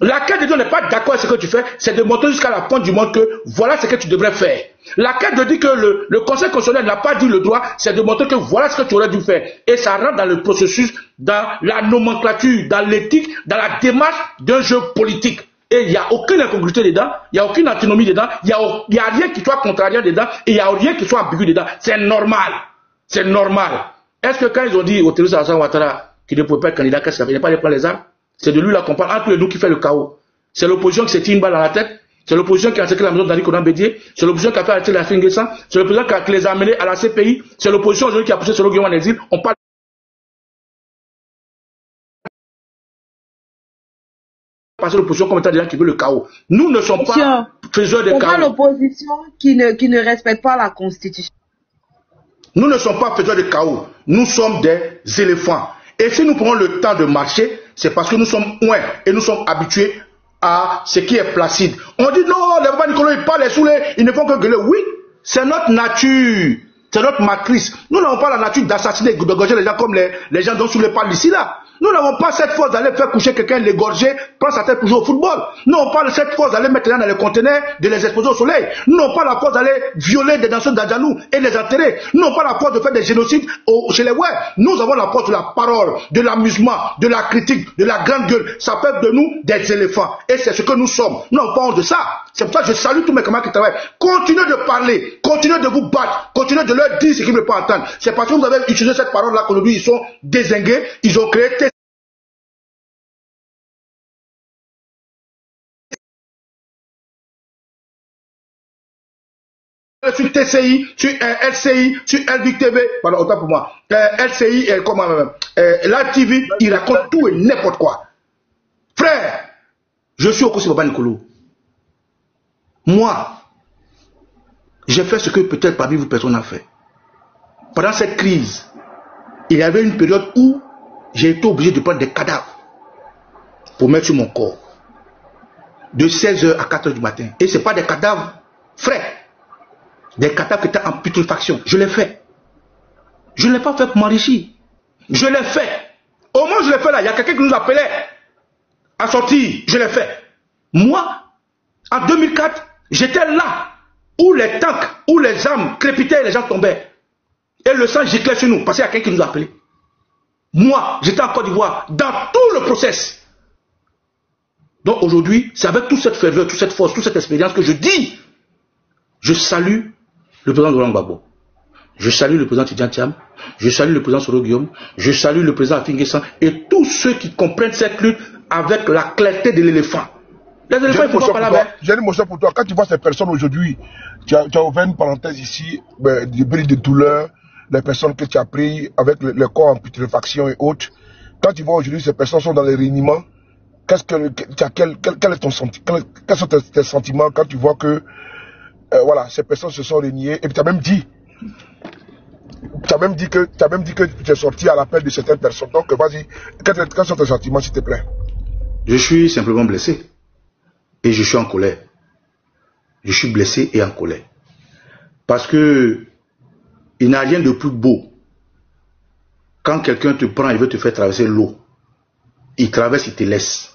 La quête de Dieu n'est pas d'accord avec ce que tu fais, c'est de montrer jusqu'à la fin du monde que voilà ce que tu devrais faire. La quête de dire que le Conseil constitutionnel n'a pas dit le droit, c'est de montrer que voilà ce que tu aurais dû faire. Et ça rentre dans le processus, dans la nomenclature, dans l'éthique, dans la démarche d'un jeu politique. Et il n'y a aucune incongruité dedans, il n'y a aucune antinomie dedans, il n'y a rien qui soit contrariant dedans, et il n'y a rien qui soit ambigu dedans. C'est normal. C'est normal. Est-ce que quand ils ont dit au terroriste Alassane Ouattara qu'il ne pouvait pas être candidat, qu'est-ce qu'il n'y a pas de prendre les armes? C'est de lui là qu'on parle, entre les deux qui fait le chaos. C'est l'opposition qui s'est tiré une balle dans la tête, c'est l'opposition qui a attaqué la maison d'Ali Konan Bédié, c'est l'opposition qui a fait arrêter la Finguessan, c'est l'opposition qui les a amenés à la CPI, c'est l'opposition aujourd'hui qui a poussé Solo Guillaume en exil. On parle passer l'opposition comme étant des gens qui veulent le chaos. Nous ne sommes pas faiseurs de chaos. C'est pas l'opposition qui ne respecte pas la Constitution. Nous ne sommes pas faiseurs de chaos. Nous sommes des éléphants. Et si nous prenons le temps de marcher, c'est parce que nous sommes loin et nous sommes habitués à ce qui est placide. On dit non, les Baba Nicolas, ils parlent saoulés, ils ne font que gueuler. Oui, c'est notre nature, c'est notre matrice. Nous n'avons pas la nature d'assassiner, de gorger les gens comme les gens dont Soulé parle ici là. Nous n'avons pas cette force d'aller faire coucher quelqu'un, l'égorger, prendre sa tête pour jouer au football. Nous n'avons pas cette force d'aller mettre les gens dans les conteneurs, de les exposer au soleil. Nous n'avons pas la force d'aller violer des danseurs d'Adjanou et les enterrer. Nous n'avons pas la force de faire des génocides chez les ouais. Nous avons la force de la parole, de l'amusement, de la critique, de la grande gueule. Ça fait de nous des éléphants. Et c'est ce que nous sommes. Nous n'avons pas honte de ça. C'est pour ça que je salue tous mes camarades qui travaillent. Continuez de parler, continuez de vous battre, continuez de leur dire ce qu'ils ne veulent pas entendre. C'est parce que vous avez utilisé cette parole-là qu'aujourd'hui ils sont dézingués, ils ont créé sur TCI, sur LCI, sur LBIC TV, pardon, autant pour moi, LCI, comment même, la TV, il raconte tout et n'importe quoi. Frère, je suis au Kosi Baba Nicolo. Moi, j'ai fait ce que peut-être parmi vous personne n'a fait. Pendant cette crise, il y avait une période où j'ai été obligé de prendre des cadavres pour mettre sur mon corps. De 16h à 4h du matin. Et ce n'est pas des cadavres frais. Des cadavres qui étaient en putréfaction. Je l'ai fait. Je ne l'ai pas fait pour m'enrichir. Je l'ai fait. Au moins je l'ai fait là. Il y a quelqu'un qui nous appelait. à sortir, je l'ai fait. Moi, en 2004, j'étais là où les tanks, où les armes crépitaient et les gens tombaient. Et le sang giclait sur nous, parce qu'il y a quelqu'un qui nous a appelés. Moi, j'étais en Côte d'Ivoire, dans tout le process. Donc aujourd'hui, c'est avec toute cette ferveur, toute cette force, toute cette expérience que je dis, je salue le président Laurent Gbagbo. Je salue le président Tidjane Thiam, je salue le président Soro Guillaume, je salue le président Afin Guessan et tous ceux qui comprennent cette lutte avec la clarté de l'éléphant. Les éléphants, il faut pas parler avec. J'ai une émotion pour toi. Quand tu vois ces personnes aujourd'hui, tu as ouvert une parenthèse ici, des bris de douleur, les personnes que tu as pris avec le corps en putréfaction et autres. Quand tu vois aujourd'hui ces personnes sont dans les réuniments, quel est ton sentiment, quels sont tes sentiments quand tu vois que voilà, ces personnes se sont réunies et puis tu as même dit que tu es sorti à l'appel de certaines personnes. Donc vas-y, quels sont tes sentiments s'il te plaît? Je suis simplement blessé et je suis en colère. Je suis blessé et en colère. Parce que il n'y a rien de plus beau quand quelqu'un te prend et veut te faire traverser l'eau. Il traverse, il te laisse.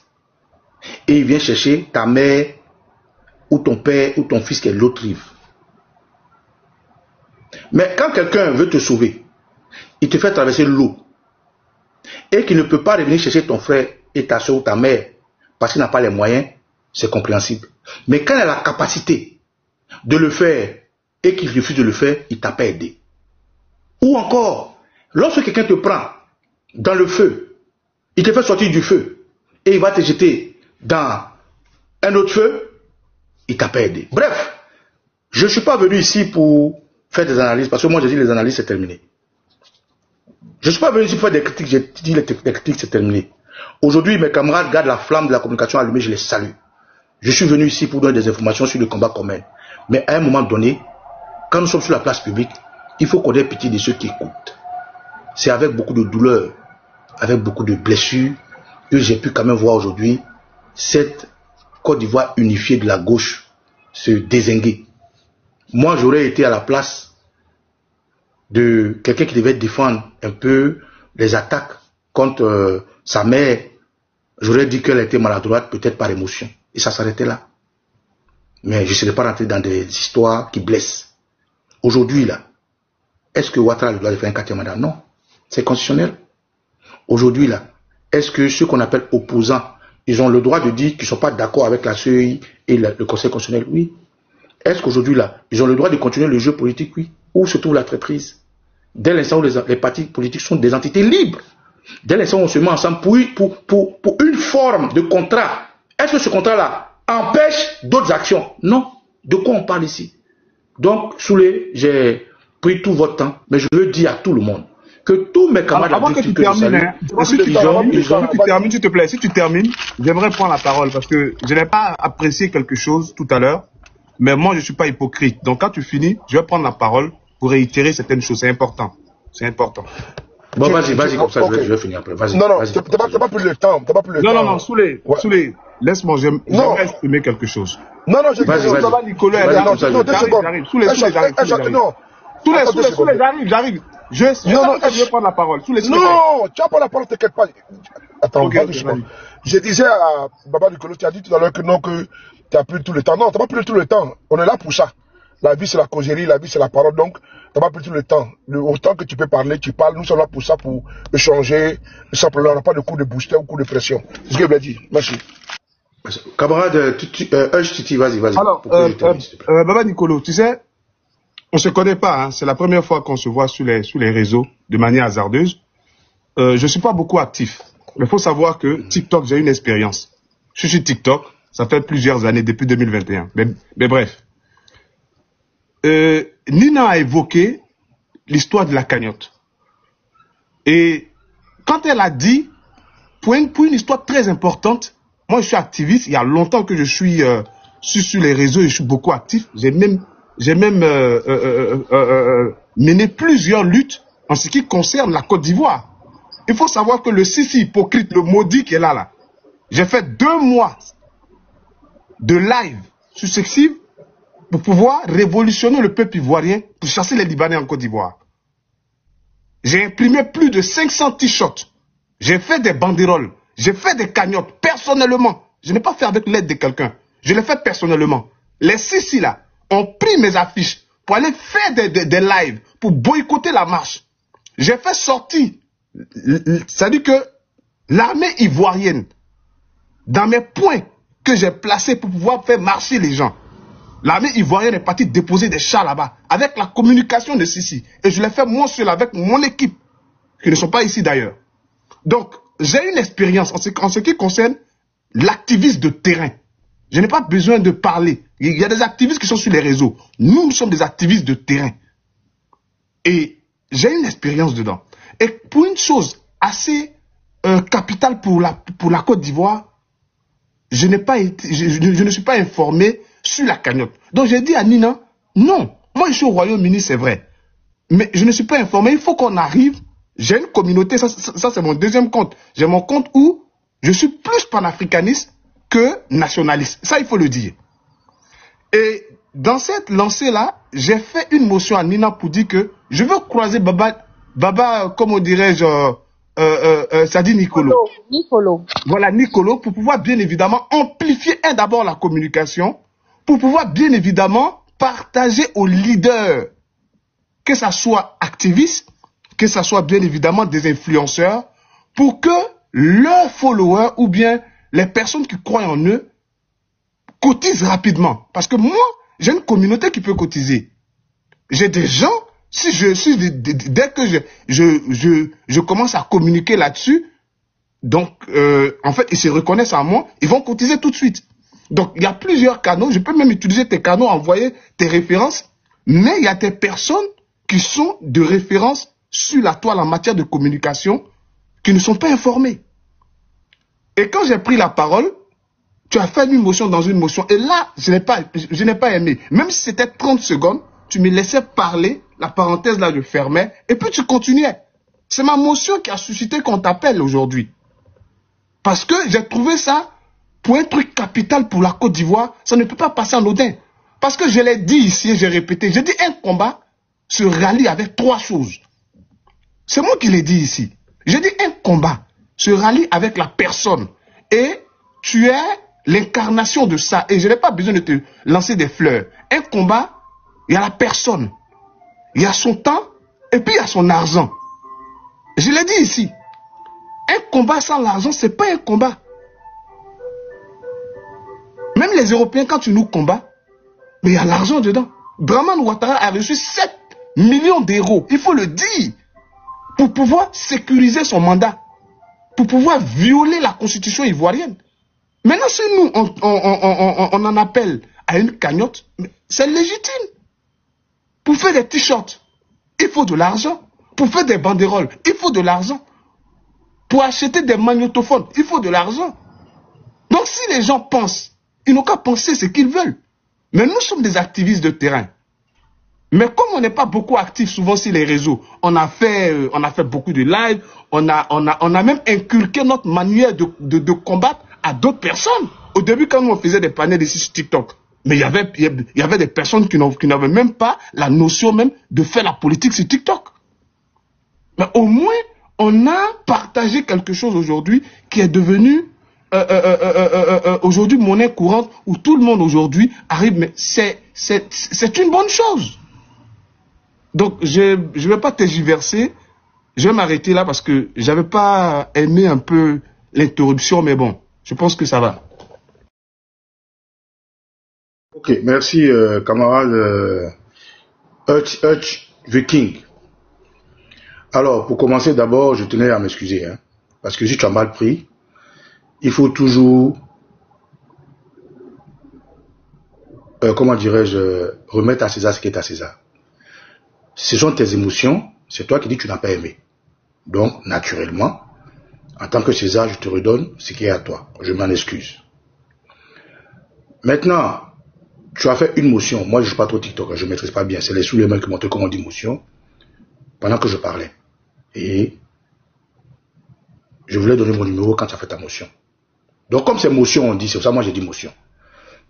Et il vient chercher ta mère ou ton père ou ton fils qui est de l'autre rive. Mais quand quelqu'un veut te sauver, il te fait traverser l'eau et qu'il ne peut pas revenir chercher ton frère et ta soeur ou ta mère parce qu'il n'a pas les moyens, c'est compréhensible. Mais quand il a la capacité de le faire et qu'il refuse de le faire, il t'a pas aidé. Ou encore, lorsque quelqu'un te prend dans le feu, il te fait sortir du feu et il va te jeter dans un autre feu, il t'a pas aidé. Bref, je ne suis pas venu ici pour faire des analyses, parce que moi je dis les analyses c'est terminé. Je ne suis pas venu ici pour faire des critiques, j'ai dit les critiques c'est terminé. Aujourd'hui mes camarades gardent la flamme de la communication allumée, je les salue. Je suis venu ici pour donner des informations sur le combat commun. Mais à un moment donné, quand nous sommes sur la place publique, il faut qu'on ait pitié de ceux qui écoutent. C'est avec beaucoup de douleur, avec beaucoup de blessures, que j'ai pu quand même voir aujourd'hui cette Côte d'Ivoire unifiée de la gauche se dézinguer. Moi, j'aurais été à la place de quelqu'un qui devait défendre un peu les attaques contre sa mère. J'aurais dit qu'elle était maladroite, peut-être par émotion. Et ça s'arrêtait là. Mais je ne serais pas rentré dans des histoires qui blessent. Aujourd'hui, là, est-ce que Ouattara a le droit de faire un quatrième mandat? Non. C'est constitutionnel. Aujourd'hui, là, est-ce que ceux qu'on appelle opposants, ils ont le droit de dire qu'ils ne sont pas d'accord avec la CEI et le Conseil constitutionnel? Oui. Est-ce qu'aujourd'hui, là, ils ont le droit de continuer le jeu politique? Oui. Où se trouve la traîtrise? Dès l'instant où les partis politiques sont des entités libres, dès l'instant où on se met ensemble pour une forme de contrat, est-ce que ce contrat-là empêche d'autres actions? Non. De quoi on parle ici? Donc, Soulé, j'ai pris tout votre temps, mais je veux dire à tout le monde que tous mes camarades... Avant que tu termines, s'il te plaît, si tu termines, j'aimerais prendre la parole parce que je n'ai pas apprécié quelque chose tout à l'heure, mais moi je ne suis pas hypocrite. Donc quand tu finis, je vais prendre la parole pour réitérer certaines choses. C'est important. C'est important. Bon, vas-y, comme ça, je vais finir après. Vas-y. Non, tu n'as pas pris le temps. Non, Soulé, laisse-moi, j'aimerais exprimer quelque chose. Non, je vas-y. Nicolas, j'arrive. Soulé, j'arrive. Je vais prendre la parole. Non, tu n'as pas la parole, t'inquiète pas. Attends, je disais à Baba Nicolas, tu as dit tout à l'heure que non, que tu as pris tout le temps. Non, tu n'as pas pris tout le temps. On est là pour ça. La vie, c'est la causerie, la vie, c'est la parole. Donc, tu n'as pas pris tout le temps. Autant que tu peux parler, tu parles. Nous sommes là pour ça, pour échanger. Simplement, on n'a pas de coup de booster ou coup de pression. C'est ce que je voulais dire. Merci. Camarade, Titi, vas-y. Alors, Baba Nicolas, tu sais, on ne se connaît pas. Hein. C'est la première fois qu'on se voit sur les réseaux de manière hasardeuse. Je ne suis pas beaucoup actif. Mais il faut savoir que TikTok, j'ai une expérience. Je suis sur TikTok, ça fait plusieurs années, depuis 2021. Mais bref. Nina a évoqué l'histoire de la cagnotte. Et quand elle a dit, pour une histoire très importante, moi je suis activiste, il y a longtemps que je suis sur les réseaux et je suis beaucoup actif. J'ai même mené plusieurs luttes en ce qui concerne la Côte d'Ivoire. Il faut savoir que le Sisi hypocrite, le maudit qui est là, j'ai fait 2 mois de live successifs pour pouvoir révolutionner le peuple ivoirien, pour chasser les Libanais en Côte d'Ivoire. J'ai imprimé plus de 500 t-shirts. J'ai fait des banderoles. J'ai fait des cagnottes personnellement. Je n'ai pas fait avec l'aide de quelqu'un. Je l'ai fait personnellement. Les Sissi là ont pris mes affiches pour aller faire des lives, pour boycotter la marche. J'ai fait sortir, c'est-à-dire que l'armée ivoirienne, dans mes points que j'ai placés pour pouvoir faire marcher les gens, l'armée ivoirienne est partie déposer des chars là-bas, avec la communication de Sissi. Et je l'ai fait moi seul avec mon équipe, qui ne sont pas ici d'ailleurs. Donc, j'ai une expérience en ce qui concerne l'activiste de terrain. Je n'ai pas besoin de parler. Il y a des activistes qui sont sur les réseaux. Nous sommes des activistes de terrain. Et j'ai une expérience dedans. Et pour une chose assez capitale pour la Côte d'Ivoire, je ne suis pas informé sur la cagnotte. Donc j'ai dit à Nina, non, moi je suis au Royaume-Uni, c'est vrai. Mais je ne suis pas informé, il faut qu'on arrive. J'ai une communauté, ça c'est mon deuxième compte. J'ai mon compte où je suis plus panafricaniste que nationaliste. Ça, il faut le dire. Et dans cette lancée-là, j'ai fait une motion à Nina pour dire que je veux croiser Baba, comment dirais-je, ça dit Nicolo. Voilà, Nicolo, pour pouvoir bien évidemment amplifier d'abord la communication, pour pouvoir bien évidemment partager aux leaders, que ça soit activistes, que ça soit bien évidemment des influenceurs, pour que leurs followers ou bien les personnes qui croient en eux cotisent rapidement. Parce que moi, j'ai une communauté qui peut cotiser. J'ai des gens, dès que je commence à communiquer là-dessus, donc en fait, ils se reconnaissent en moi, ils vont cotiser tout de suite. Donc, il y a plusieurs canaux, je peux même utiliser tes canaux, envoyer tes références, mais il y a des personnes qui sont de référence sur la toile en matière de communication qui ne sont pas informés. Et quand j'ai pris la parole, tu as fait une motion dans une motion. Et là, je n'ai pas aimé. Même si c'était 30 secondes, tu me laissais parler, la parenthèse là, je fermais, et puis tu continuais. C'est ma motion qui a suscité qu'on t'appelle aujourd'hui. Parce que j'ai trouvé ça, pour un truc capital pour la Côte d'Ivoire, ça ne peut pas passer en anodin. Parce que je l'ai dit ici, j'ai répété, j'ai dit un combat se rallie avec trois choses. C'est moi qui l'ai dit ici. J'ai dit un combat se rallie avec la personne. Et tu es l'incarnation de ça. Et je n'ai pas besoin de te lancer des fleurs. Un combat, il y a la personne. Il y a son temps et puis il y a son argent. Je l'ai dit ici. Un combat sans l'argent, ce n'est pas un combat. Même les Européens, quand tu nous combats, mais il y a l'argent dedans. Dramane Ouattara a reçu 7 millions d'euros. Il faut le dire. Pour pouvoir sécuriser son mandat, pour pouvoir violer la constitution ivoirienne. Maintenant, si nous, on en appelle à une cagnotte, c'est légitime. Pour faire des t-shirts, il faut de l'argent. Pour faire des banderoles, il faut de l'argent. Pour acheter des magnétophones, il faut de l'argent. Donc, si les gens pensent, ils n'ont qu'à penser ce qu'ils veulent. Mais nous sommes des activistes de terrain. Mais comme on n'est pas beaucoup actifs souvent sur les réseaux, on a fait beaucoup de lives, on a même inculqué notre manière de combattre à d'autres personnes. Au début, quand nous on faisait des panels ici sur TikTok, mais il y avait des personnes qui n'avaient même pas la notion même de faire la politique sur TikTok. Mais au moins, on a partagé quelque chose aujourd'hui qui est devenu aujourd'hui monnaie courante où tout le monde aujourd'hui arrive, mais c'est une bonne chose. Donc, je ne vais pas tergiverser. Je vais m'arrêter là parce que je n'avais pas aimé un peu l'interruption, mais bon, je pense que ça va. Ok, merci camarade Hutch Viking. Alors, pour commencer d'abord, je tenais à m'excuser, hein, parce que si tu as mal pris, il faut toujours, comment dirais-je, remettre à César ce qui est à César. Ce sont tes émotions, c'est toi qui dis que tu n'as pas aimé. Donc, naturellement, en tant que César, je te redonne ce qui est à toi. Je m'en excuse. Maintenant, tu as fait une motion. Moi, je ne joue pas trop TikTok, je ne maîtrise pas bien. C'est les sous-les-mains qui montrent comment on dit motion pendant que je parlais. Et je voulais donner mon numéro quand tu as fait ta motion. Donc, comme c'est motion, on dit, c'est pour ça que moi j'ai dit motion.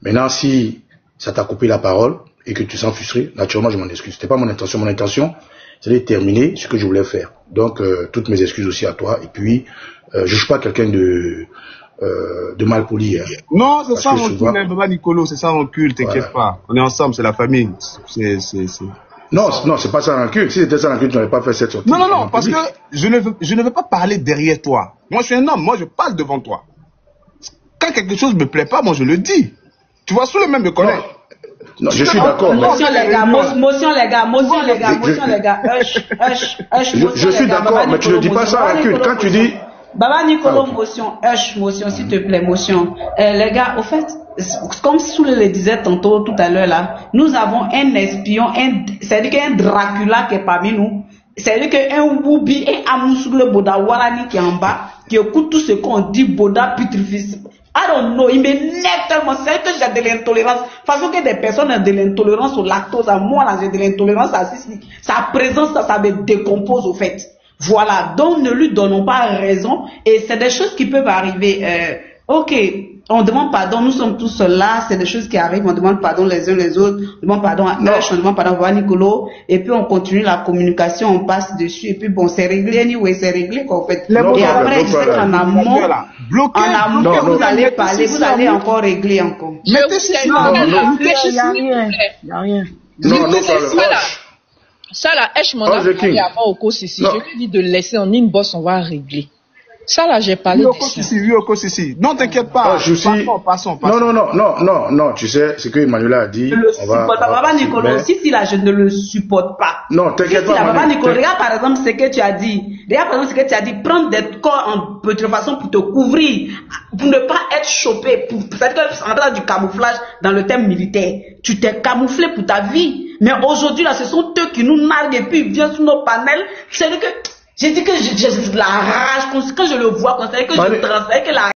Maintenant, si ça t'a coupé la parole et que tu sens frustré, naturellement, je m'en excuse. Ce n'était pas mon intention. Mon intention c'est terminé ce que je voulais faire. Donc, toutes mes excuses aussi à toi. Et puis, je ne suis pas quelqu'un de mal poli. Hein. Non, c'est ça mon cul, Baba Nicolo, c'est ça mon cul, t'inquiète pas. On est ensemble, c'est la famille. Non, c'est pas ça rancune. Si c'était ça rancune, tu n'aurais pas fait cette sortie. Non, parce que je ne veux pas parler derrière toi. Moi, je suis un homme, moi, je parle devant toi. Quand quelque chose me plaît pas, moi, je le dis. Tu vois, sous le même me connaît. Non, je suis d'accord. Motion, les gars, motion, les gars. Je suis d'accord, mais tu ne dis pas ça rancune. Quand tu dis... Baba Nicolo, motion, s'il te plaît, motion. Les gars, au fait, comme Soule le disait tantôt, tout à l'heure là, nous avons un espion, c'est-à-dire qu'un Dracula qui est parmi nous, c'est-à-dire qu'un Woubi, un Amoussoule Boda Warani qui est en bas, qui écoute tout ce qu'on dit, Boda putrifie. I don't know, il m'énerve tellement, c'est que j'ai de l'intolérance. Façon que des personnes ont de l'intolérance au lactose, à moi là j'ai de l'intolérance à ceci. Sa présence, ça me décompose au fait. Voilà, donc ne lui donnons pas raison et c'est des choses qui peuvent arriver. Ok, on demande pardon, nous sommes tous là, c'est des choses qui arrivent, on demande pardon les uns les autres, on demande pardon à Hush, on demande pardon à Nicolo, et puis on continue la communication, on passe dessus, et puis bon, c'est réglé, anyway, c'est réglé quoi, en fait. Et après, je sais qu'en amont, vous allez parler, vous allez encore régler encore. Il n'y a rien. Ça là, Esh m'en a parlé avant au cours ici. Je lui dis de laisser en inbox, on va régler. Ça là, j'ai parlé de ça. Oui, au cours ici. Non, t'inquiète pas. Passons. Non, tu sais, ce que Emmanuela a dit. Je le supporte pas. Baba Nicolo, si là, je ne le supporte pas. Non, t'inquiète pas. Baba Nicolo, regarde par exemple ce que tu as dit. Prendre des corps en putréfaction pour te couvrir, pour ne pas être chopé, c'est-à-dire entrer dans du camouflage dans le thème militaire. Tu t'es camouflé pour ta vie. Mais aujourd'hui, là, ce sont eux qui nous narguent et puis ils viennent sur nos panels. C'est-à-dire que, j'ai dit que j'ai la rage, quand je le vois, quand c'est que je transfère que la